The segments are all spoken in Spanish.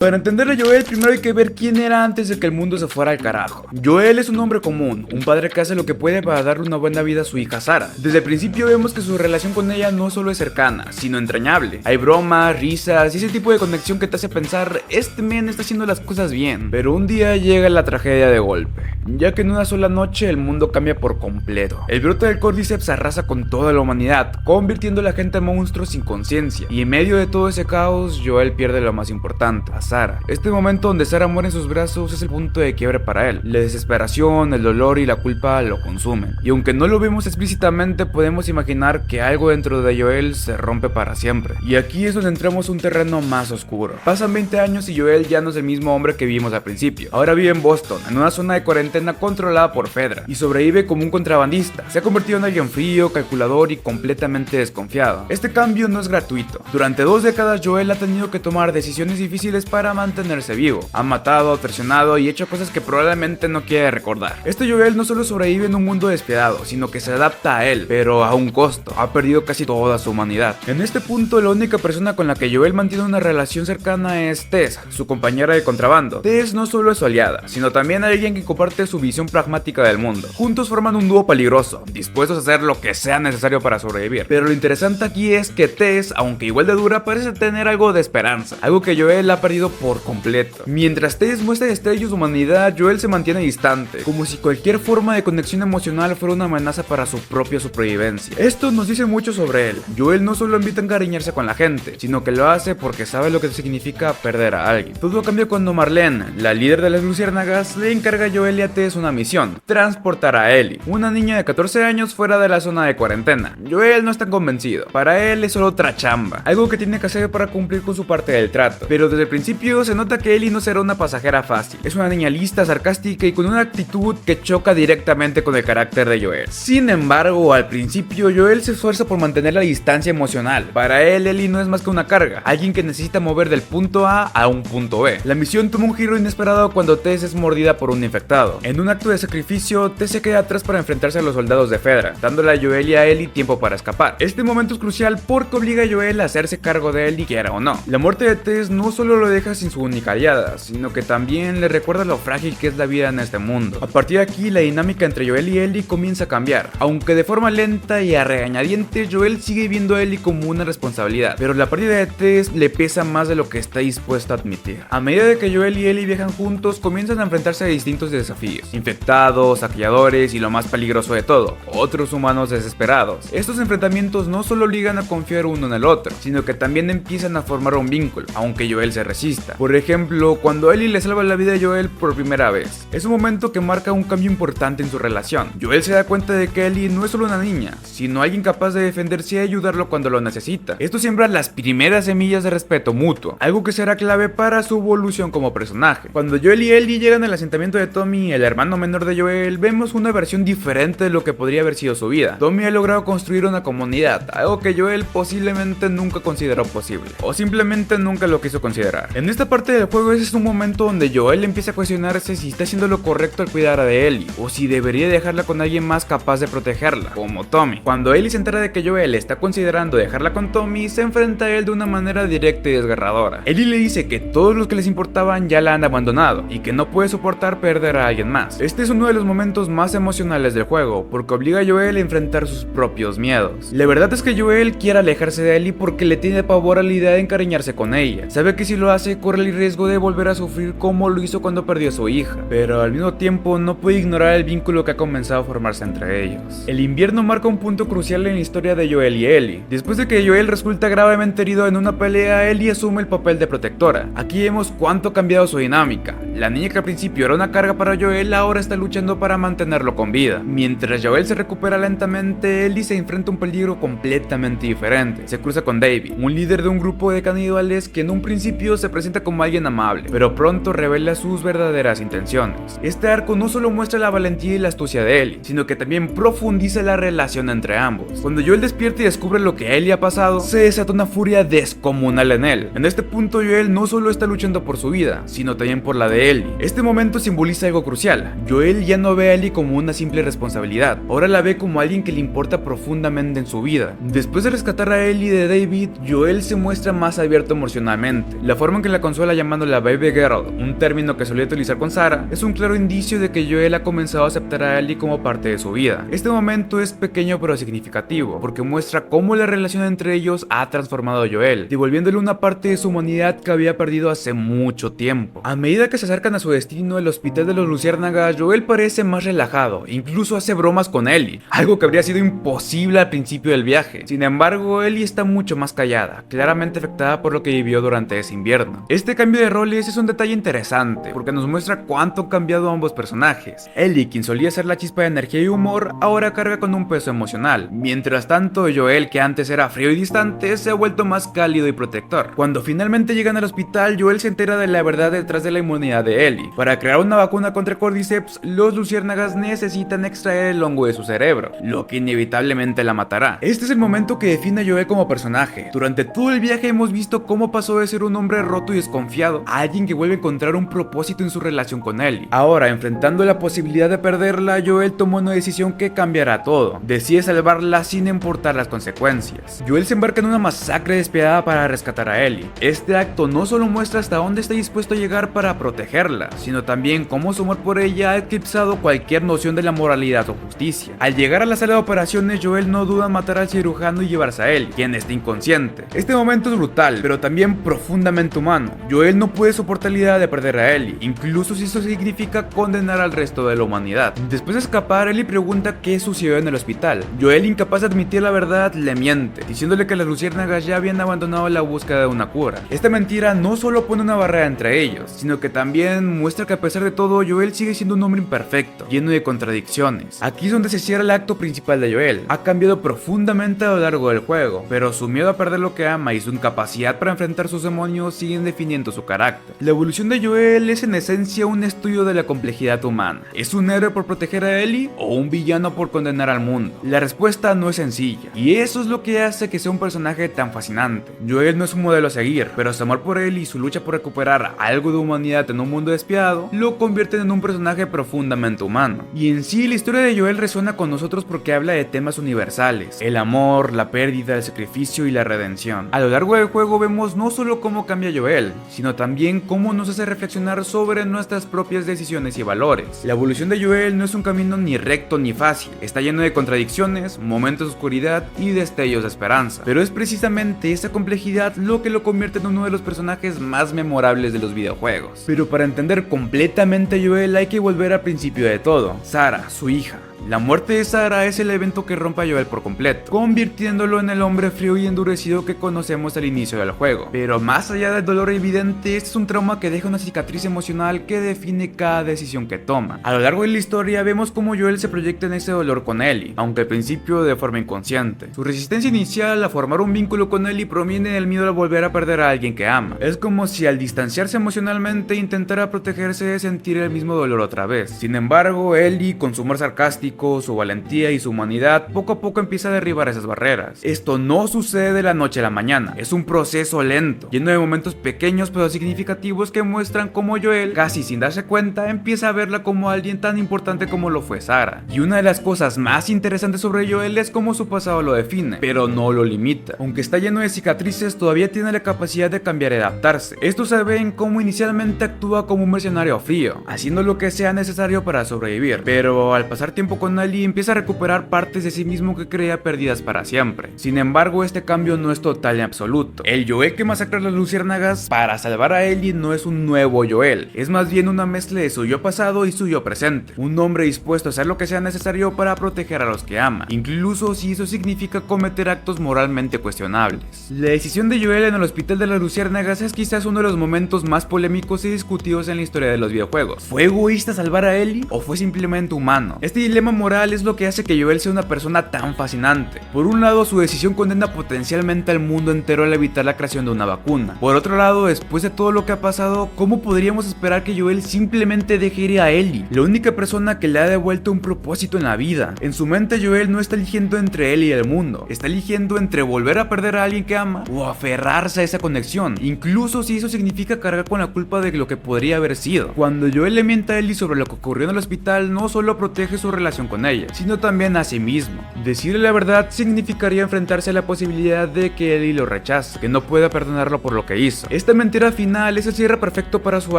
Para entender a Joel, primero hay que ver quién era antes de que el mundo se fuera al carajo. Joel es un hombre común, un padre que hace lo que puede para darle una buena vida a su hija Sara. Desde el principio vemos que su relación con ella no solo es cercana, sino entrañable. Hay bromas, risas y ese tipo de conexión que te hace pensar, este men está haciendo las cosas bien. Pero un día llega la tragedia de golpe, ya que en una sola noche el mundo cambia por completo. El brote del Cordyceps arrasa con toda la humanidad, convirtiendo a la gente en monstruos sin conciencia. Y en medio de todo ese caos, Joel pierde lo más importante, a Sara. Este momento donde Sara muere en sus brazos es el punto de quiebre para él. La desesperación, el dolor y la culpa lo consumen. Y aunque no lo vemos explícitamente, podemos imaginar que algo dentro de Joel se rompe para siempre. Y aquí es donde entramos a un terreno más oscuro. Pasan 20 años y Joel ya no es el mismo hombre que vimos al principio. Ahora vive en Boston, en una zona de cuarentena controlada por Fedra, y sobrevive como un contrabandista. Se ha convertido en alguien frío, calculador y completamente desconfiado. Este cambio no es gratuito. Durante 2 décadas Joel ha tenido que tomar decisiones difíciles para mantenerse vivo. Ha matado, traicionado y hecho cosas que probablemente no quiere recordar. Este Joel no solo sobrevive en un mundo despiadado, sino que se adapta a él, pero a un costo. Ha perdido casi toda su humanidad. En este punto, la única persona con la que Joel mantiene una relación cercana es Tess, su compañera de contrabando. Tess no solo es su aliada, sino también alguien que comparte su visión pragmática del mundo. Juntos forman un dúo peligroso, dispuestos a hacer lo que sea necesario para sobrevivir. Pero lo interesante aquí es que Tess, aunque igual de dura, parece tener algo de esperanza, algo que Joel ha perdido por completo. Mientras Tess muestra destellos de humanidad, Joel se mantiene distante, como si cualquier forma de conexión emocional fuera una amenaza para su propia supervivencia. Esto nos dice mucho sobre él. Joel no solo invita a encariñarse con la gente, sino que lo hace porque sabe lo que significa perder a alguien. Todo cambia cuando Marlene, la líder de las luciérnagas, le encarga a Joel y a Tess una misión: transportar a Ellie, una niña de 14 años, fuera de la zona de cuarentena. Joel no está convencido. Para él es solo otra chamba, algo que tiene que hacer para cumplir con su parte del trato. Pero desde el principio se nota que Ellie no será una pasajera fácil. Es una niña lista, sarcástica y con una actitud que choca directamente con el carácter de Joel. Sin embargo, al principio Joel se esfuerza por mantener la distancia emocional. Para él, Ellie no es más que una carga, alguien que necesita mover del punto A un punto B. La misión toma un giro inesperado cuando Tess es mordida por un infectado. En un acto de sacrificio, Tess se queda atrás para enfrentarse a los soldados de Fedra, dándole a Joel y a Ellie tiempo para escapar. Este momento es crucial porque obliga a Joel a hacerse cargo de Ellie, quiera o no. La muerte de Tess no solo lo deja sin su única aliada, sino que también le recuerda lo frágil que es la vida en este mundo. A partir de aquí, la dinámica entre Joel y Ellie comienza a cambiar. Aunque de forma lenta y a regañadientes, Joel sigue viendo a Ellie como una responsabilidad, pero la pérdida de Tess le pesa más de lo que está dispuesto a admitir. A medida de que Joel y Ellie viajan juntos, comienzan a enfrentarse a distintos desafíos: infectados, saqueadores y lo más peligroso de todo, otros humanos desesperados. Estos enfrentamientos no solo obligan a confiar uno en el otro, sino que también empiezan a formar un vínculo, aunque Joel se resista. Por ejemplo, cuando Ellie le salva la vida a Joel por primera vez, es un momento que marca un cambio importante en su relación. Joel se da cuenta de que Ellie no es solo una niña, sino alguien capaz de defenderse y ayudarlo cuando lo necesita. Esto siembra las primeras semillas de respeto mutuo, algo que será clave para su evolución como personaje. Cuando Joel y Ellie llegan al asentamiento de Tommy, el hermano menor de Joel, vemos una versión diferente de lo que podría haber sido su vida. Tommy ha logrado construir una comunidad, algo que Joel posiblemente nunca consideró posible, o simplemente nunca lo quiso considerar. En esta parte del juego ese es un momento donde Joel empieza a cuestionarse si está haciendo lo correcto al cuidar de Ellie, o si debería dejarla con alguien más capaz de protegerla, como Tommy. Cuando Ellie se entera de que Joel está considerando dejarla con Tommy, se enfrenta a él de una manera directa y desgarradora. Ellie le dice que todos los que les importaban ya la han abandonado, y que no puede soportar perder a alguien más. Este es uno de los momentos más emocionales del juego, porque obliga a Joel a enfrentar sus propios miedos. La verdad es que Joel quiere alejarse de Ellie porque le tiene pavor a la idea de encariñarse con ella. Sabe que si lo hace, corre el riesgo de volver a sufrir como lo hizo cuando perdió a su hija, pero al mismo tiempo no puede ignorar el vínculo que ha comenzado a formarse entre ellos. El invierno marca un punto crucial en la historia de Joel y Ellie. Después de que Joel resulta gravemente herido en una pelea, Ellie asume el papel de protectora. Aquí vemos cuánto ha cambiado su dinámica. La niña que al principio era una carga para Joel ahora está luchando para mantenerlo con vida. Mientras Joel se recupera lentamente, Ellie se enfrenta a un peligro completamente diferente. Se cruza con David, un líder de un grupo de caníbales que en un principio se presenta como alguien amable, pero pronto revela sus verdaderas intenciones. Este arco no solo muestra la valentía y la astucia de Ellie, sino que también profundiza la relación entre ambos. Cuando Joel despierta y descubre lo que a Ellie ha pasado, se desata una furia descomunal en él. En este punto Joel no solo está luchando por su vida, sino también por la de de Ellie. Este momento simboliza algo crucial. Joel ya no ve a Ellie como una simple responsabilidad, ahora la ve como alguien que le importa profundamente en su vida. Después de rescatar a Ellie de David, Joel se muestra más abierto emocionalmente. La forma en que la consuela llamándola Baby Girl, un término que solía utilizar con Sarah, es un claro indicio de que Joel ha comenzado a aceptar a Ellie como parte de su vida. Este momento es pequeño pero significativo, porque muestra cómo la relación entre ellos ha transformado a Joel, devolviéndole una parte de su humanidad que había perdido hace mucho tiempo. A medida que se acercan a su destino, el hospital de los Luciérnagas, Joel parece más relajado, incluso hace bromas con Ellie, algo que habría sido imposible al principio del viaje. Sin embargo, Ellie está mucho más callada, claramente afectada por lo que vivió durante ese invierno. Este cambio de roles es un detalle interesante, porque nos muestra cuánto han cambiado ambos personajes. Ellie, quien solía ser la chispa de energía y humor, ahora carga con un peso emocional. Mientras tanto, Joel, que antes era frío y distante, se ha vuelto más cálido y protector. Cuando finalmente llegan al hospital, Joel se entera de la verdad detrás de la inmunidad de Ellie. Para crear una vacuna contra Cordyceps, los Luciérnagas necesitan extraer el hongo de su cerebro, lo que inevitablemente la matará. Este es el momento que define a Joel como personaje. Durante todo el viaje hemos visto cómo pasó de ser un hombre roto y desconfiado a alguien que vuelve a encontrar un propósito en su relación con Ellie. Ahora, enfrentando la posibilidad de perderla, Joel tomó una decisión que cambiará todo. Decide salvarla sin importar las consecuencias. Joel se embarca en una masacre despiadada para rescatar a Ellie. Este acto no solo muestra hasta dónde está dispuesto a llegar para protegerla, sino también cómo su amor por ella ha eclipsado cualquier noción de la moralidad o justicia. Al llegar a la sala de operaciones, Joel no duda en matar al cirujano y llevarse a Ellie, quien está inconsciente. Este momento es brutal, pero también profundamente humano. Joel no puede soportar la idea de perder a Ellie, incluso si eso significa condenar al resto de la humanidad. Después de escapar, Ellie pregunta qué sucedió en el hospital. Joel, incapaz de admitir la verdad, le miente, diciéndole que las Luciérnagas ya habían abandonado la búsqueda de una cura. Esta mentira no solo pone una barrera entre ellos, sino que también muestra que a pesar de todo, Joel sigue siendo un hombre imperfecto, lleno de contradicciones. Aquí es donde se cierra el acto principal de Joel. Ha cambiado profundamente a lo largo del juego, pero su miedo a perder lo que ama y su incapacidad para enfrentar sus demonios siguen definiendo su carácter. La evolución de Joel es en esencia un estudio de la complejidad humana. ¿Es un héroe por proteger a Ellie o un villano por condenar al mundo? La respuesta no es sencilla, y eso es lo que hace que sea un personaje tan fascinante. Joel no es un modelo a seguir, pero su amor por Ellie y su lucha por recuperar algo de humanidad en un mundo despiadado lo convierten en un personaje profundamente humano. Y en sí, la historia de Joel resuena con nosotros porque habla de temas universales: el amor, la pérdida, el sacrificio y la redención. A lo largo del juego vemos no solo cómo cambia Joel, sino también cómo nos hace reflexionar sobre nuestras propias decisiones y valores. La evolución de Joel no es un camino ni recto ni fácil, está lleno de contradicciones, momentos de oscuridad y destellos de esperanza, pero es precisamente esa complejidad lo que lo convierte en uno de los personajes más memorables de los videojuegos. Pero para entender completamente a Joel hay que volver al principio de todo: Sarah, su hija. La muerte de Sarah es el evento que rompe a Joel por completo, convirtiéndolo en el hombre frío y endurecido que conocemos al inicio del juego. Pero más allá del dolor evidente, este es un trauma que deja una cicatriz emocional que define cada decisión que toma. A lo largo de la historia vemos cómo Joel se proyecta en ese dolor con Ellie, aunque al principio de forma inconsciente. Su resistencia inicial a formar un vínculo con Ellie proviene del miedo a volver a perder a alguien que ama. Es como si al distanciarse emocionalmente intentara protegerse de sentir el mismo dolor otra vez. Sin embargo, Ellie, con su humor sarcástico, su valentía y su humanidad, poco a poco empieza a derribar esas barreras. Esto no sucede de la noche a la mañana, es un proceso lento, lleno de momentos pequeños pero significativos que muestran cómo Joel, casi sin darse cuenta, empieza a verla como alguien tan importante como lo fue Sarah. Y una de las cosas más interesantes sobre Joel es cómo su pasado lo define, pero no lo limita. Aunque está lleno de cicatrices, todavía tiene la capacidad de cambiar y adaptarse. Esto se ve en cómo inicialmente actúa como un mercenario frío, haciendo lo que sea necesario para sobrevivir, pero al pasar tiempo con Ellie empieza a recuperar partes de sí mismo que creía perdidas para siempre. Sin embargo, este cambio no es total ni absoluto. El Joel que masacra a las Luciérnagas para salvar a Ellie no es un nuevo Joel, es más bien una mezcla de su yo pasado y su yo presente, un hombre dispuesto a hacer lo que sea necesario para proteger a los que ama, incluso si eso significa cometer actos moralmente cuestionables. La decisión de Joel en el hospital de las Luciérnagas es quizás uno de los momentos más polémicos y discutidos en la historia de los videojuegos. ¿Fue egoísta salvar a Ellie o fue simplemente humano? Este dilema moral es lo que hace que Joel sea una persona tan fascinante. Por un lado, su decisión condena potencialmente al mundo entero al evitar la creación de una vacuna. Por otro lado, después de todo lo que ha pasado, ¿cómo podríamos esperar que Joel simplemente deje ir a Ellie, la única persona que le ha devuelto un propósito en la vida? En su mente, Joel no está eligiendo entre él y el mundo, está eligiendo entre volver a perder a alguien que ama o aferrarse a esa conexión, incluso si eso significa cargar con la culpa de lo que podría haber sido. Cuando Joel le miente a Ellie sobre lo que ocurrió en el hospital, no solo protege su relación con ella, sino también a sí mismo. Decirle la verdad significaría enfrentarse a la posibilidad de que Ellie lo rechace, que no pueda perdonarlo por lo que hizo. Esta mentira final es el cierre perfecto para su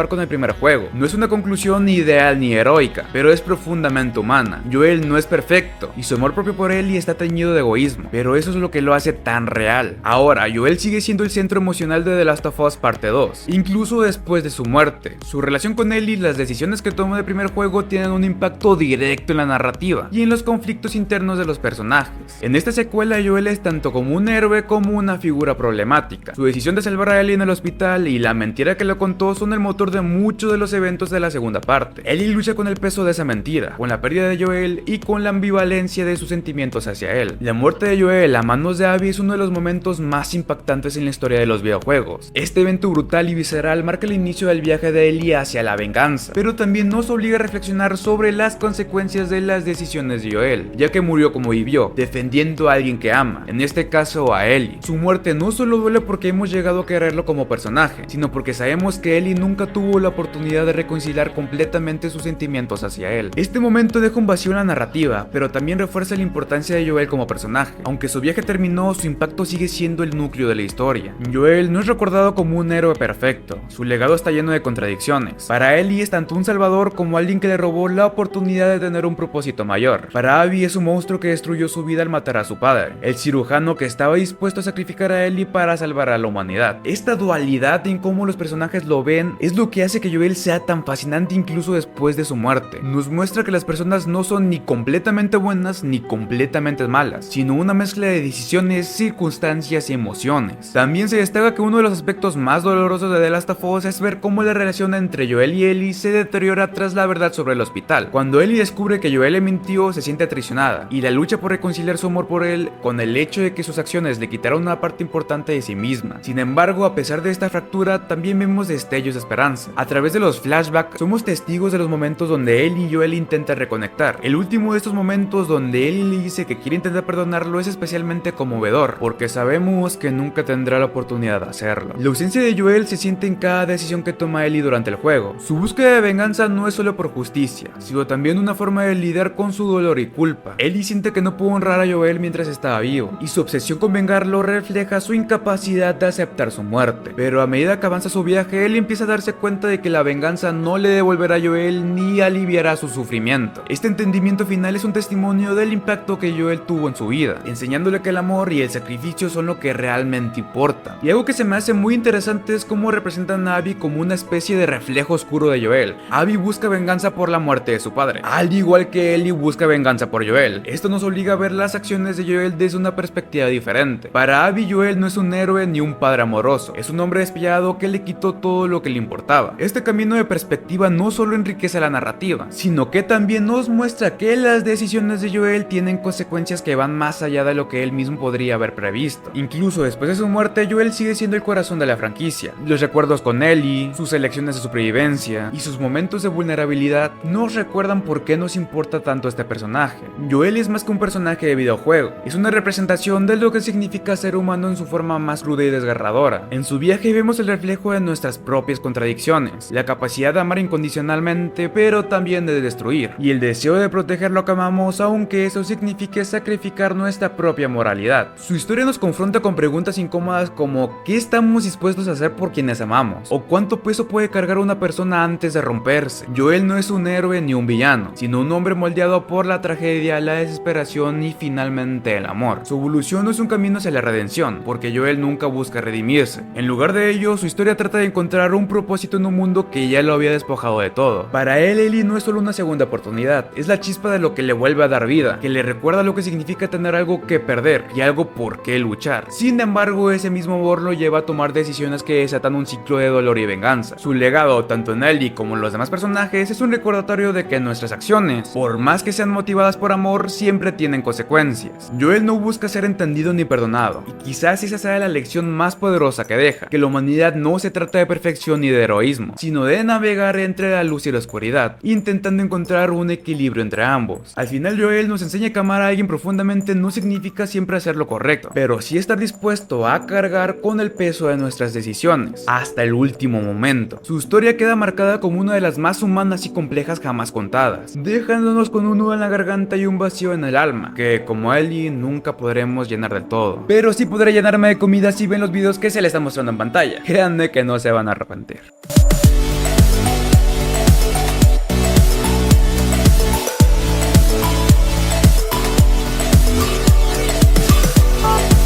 arco en el primer juego. No es una conclusión ni ideal ni heroica, pero es profundamente humana. Joel no es perfecto, y su amor propio por Ellie está teñido de egoísmo, pero eso es lo que lo hace tan real. Ahora, Joel sigue siendo el centro emocional de The Last of Us Parte 2, incluso después de su muerte. Su relación con Ellie y las decisiones que toma en el primer juego tienen un impacto directo en la narrativa y en los conflictos internos de los personajes. En esta secuela, Joel es tanto como un héroe como una figura problemática. Su decisión de salvar a Ellie en el hospital y la mentira que le contó son el motor de muchos de los eventos de la segunda parte. Ellie lucha con el peso de esa mentira, con la pérdida de Joel y con la ambivalencia de sus sentimientos hacia él. La muerte de Joel a manos de Abby es uno de los momentos más impactantes en la historia de los videojuegos. Este evento brutal y visceral marca el inicio del viaje de Ellie hacia la venganza, pero también nos obliga a reflexionar sobre las consecuencias de las decisiones de Joel, ya que murió como vivió, defendiendo a alguien que ama, en este caso a Ellie. Su muerte no solo duele porque hemos llegado a quererlo como personaje, sino porque sabemos que Ellie nunca tuvo la oportunidad de reconciliar completamente sus sentimientos hacia él. Este momento deja un vacío en la narrativa, pero también refuerza la importancia de Joel como personaje. Aunque su viaje terminó, su impacto sigue siendo el núcleo de la historia. Joel no es recordado como un héroe perfecto, su legado está lleno de contradicciones. Para Ellie es tanto un salvador como alguien que le robó la oportunidad de tener un propósito mayor. Para Abby es un monstruo que destruyó su vida al matar a su padre, el cirujano que estaba dispuesto a sacrificar a Ellie para salvar a la humanidad. Esta dualidad en cómo los personajes lo ven es lo que hace que Joel sea tan fascinante incluso después de su muerte. Nos muestra que las personas no son ni completamente buenas ni completamente malas, sino una mezcla de decisiones, circunstancias y emociones. También se destaca que uno de los aspectos más dolorosos de The Last of Us es ver cómo la relación entre Joel y Ellie se deteriora tras la verdad sobre el hospital. Cuando Ellie descubre que Joel le mintió, se siente traicionada, y la lucha por reconciliar su amor por él con el hecho de que sus acciones le quitaron una parte importante de sí misma. Sin embargo, a pesar de esta fractura, también vemos destellos de esperanza. A través de los flashbacks, somos testigos de los momentos donde Ellie y Joel intentan reconectar. El último de estos momentos donde Ellie le dice que quiere intentar perdonarlo es especialmente conmovedor, porque sabemos que nunca tendrá la oportunidad de hacerlo. La ausencia de Joel se siente en cada decisión que toma Ellie durante el juego. Su búsqueda de venganza no es solo por justicia, sino también una forma de lidiar con su dolor y culpa. Ellie siente que no pudo honrar a Joel mientras estaba vivo, y su obsesión con vengarlo refleja su incapacidad de aceptar su muerte. Pero a medida que avanza su viaje, Ellie empieza a darse cuenta de que la venganza no le devolverá a Joel ni aliviará su sufrimiento. Este entendimiento final es un testimonio del impacto que Joel tuvo en su vida, enseñándole que el amor y el sacrificio son lo que realmente importa. Y algo que se me hace muy interesante es cómo representan a Abby como una especie de reflejo oscuro de Joel. Abby busca venganza por la muerte de su padre, al igual que Ellie busca venganza por Joel. Esto nos obliga a ver las acciones de Joel desde una perspectiva diferente. Para Abby, Joel no es un héroe ni un padre amoroso, es un hombre despiadado que le quitó todo lo que le importaba. Este camino de perspectiva no solo enriquece la narrativa, sino que también nos muestra que las decisiones de Joel tienen consecuencias que van más allá de lo que él mismo podría haber previsto. Incluso después de su muerte, Joel sigue siendo el corazón de la franquicia. Los recuerdos con Ellie, sus elecciones de supervivencia y sus momentos de vulnerabilidad nos recuerdan por qué nos importa tanto este personaje. Joel es más que un personaje de videojuego, es una representación de lo que significa ser humano en su forma más cruda y desgarradora. En su viaje vemos el reflejo de nuestras propias contradicciones, la capacidad de amar incondicionalmente pero también de destruir, y el deseo de proteger lo que amamos aunque eso signifique sacrificar nuestra propia moralidad. Su historia nos confronta con preguntas incómodas como ¿qué estamos dispuestos a hacer por quienes amamos? ¿O cuánto peso puede cargar una persona antes de romperse? Joel no es un héroe ni un villano, sino un hombre moldeado por la tragedia, la desesperación y finalmente el amor. Su evolución no es un camino hacia la redención, porque Joel nunca busca redimirse. En lugar de ello, su historia trata de encontrar un propósito en un mundo que ya lo había despojado de todo. Para él, Ellie no es solo una segunda oportunidad, es la chispa de lo que le vuelve a dar vida, que le recuerda lo que significa tener algo que perder y algo por qué luchar. Sin embargo, ese mismo amor lo lleva a tomar decisiones que desatan un ciclo de dolor y venganza. Su legado, tanto en Ellie como en los demás personajes, es un recordatorio de que nuestras acciones, por más que sean motivadas por amor, siempre tienen consecuencias. Joel no busca ser entendido ni perdonado, y quizás esa sea la lección más poderosa que deja, que la humanidad no se trata de perfección ni de heroísmo, sino de navegar entre la luz y la oscuridad, intentando encontrar un equilibrio entre ambos. Al final, Joel nos enseña que amar a alguien profundamente no significa siempre hacer lo correcto, pero sí estar dispuesto a cargar con el peso de nuestras decisiones hasta el último momento. Su historia queda marcada como una de las más humanas y complejas jamás contadas, dejándonos con un nudo en la garganta y un vacío en el alma, que como Ellie nunca podremos llenar del todo. Pero sí podré llenarme de comida si ven los videos que se les está mostrando en pantalla. Créanme que no se van a arrepentir.